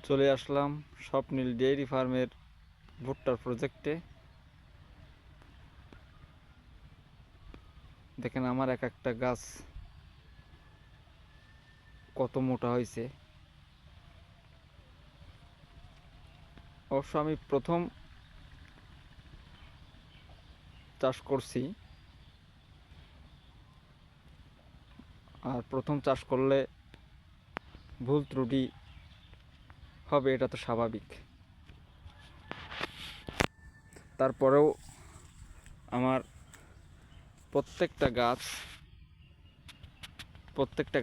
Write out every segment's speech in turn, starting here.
চলে আসলাম স্বপ্নিল ডেইরি ফার্মের ভুট্টার প্রজেক্টে। দেখেন আমার এক একটা গাছ কত মোটা হয়েছে। অবশ্য আমি প্রথম চাষ করছি, আর প্রথম চাষ করলে ভুল ত্রুটি হবে, এটা তো স্বাভাবিক। তারপরেও আমার প্রত্যেকটা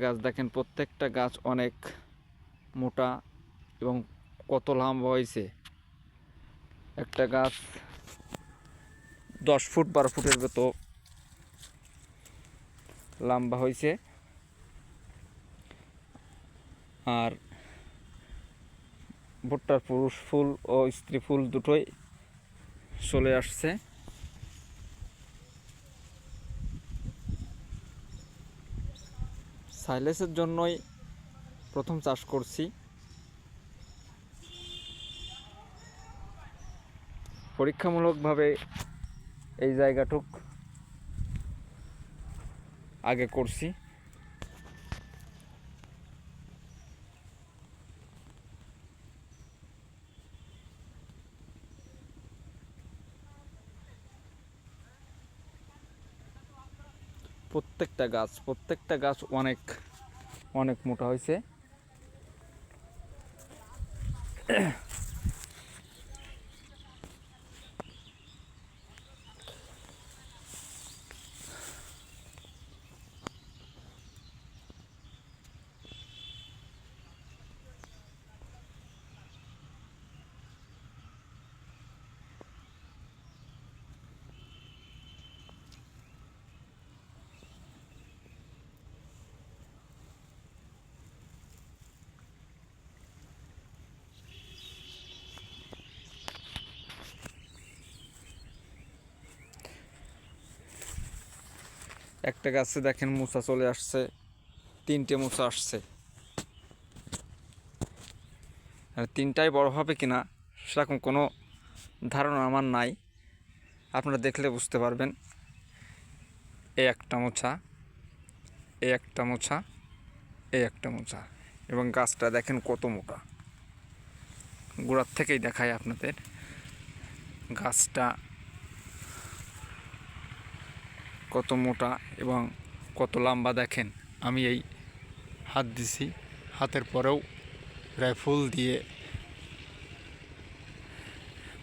গাছ দেখেন, প্রত্যেকটা গাছ অনেক মোটা এবং কত লম্বা হয়েছে। একটা গাছ 10 ফুট 12 ফুটের মতো লম্বা হয়েছে। আর ভুট্টার পুরুষ ফুল ও স্ত্রী ফুল দুটোই চলে আসছে। সাইলেসের জন্যই প্রথম চাষ করছি। পরীক্ষামূলকভাবে এই জায়গাটুক আগে করছি। প্রত্যেকটা গাছ অনেক অনেক মোটা হয়েছে। একটা গাছে দেখেন মোচা চলে আসছে, 3টে মোচা আসছে। আর 3টাই বড় হবে কিনা সেরকম কোনো ধারণা আমার নাই, আপনারা দেখলে বুঝতে পারবেন। এই একটা মোচা, এই একটা মোচা, এই একটা মোচা, এবং গাছটা দেখেন কত মোটা। গোড়ার থেকেই দেখাই আপনাদের, গাছটা কত মোটা এবং কত লম্বা দেখেন। আমি এই হাত দিছি, হাতের পরেও প্রায় ফুল দিয়ে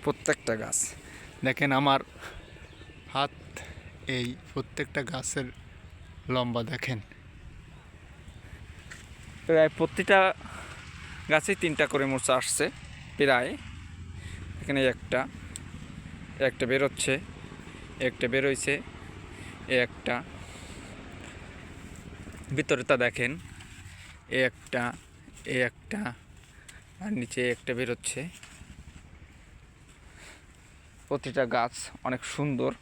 প্রত্যেকটা গাছ দেখেন। আমার হাত এই প্রত্যেকটা গাছের লম্বা দেখেন। প্রায় প্রতিটা গাছেই 3টা করে মোচা আসছে প্রায়। এখানে একটা বেরোচ্ছে, একটা বেরোইছে, একটা ভিতরেটা দেখেন, একটা আর নিচে একটা বেরোচ্ছে। প্রতিটা গাছ অনেক সুন্দর।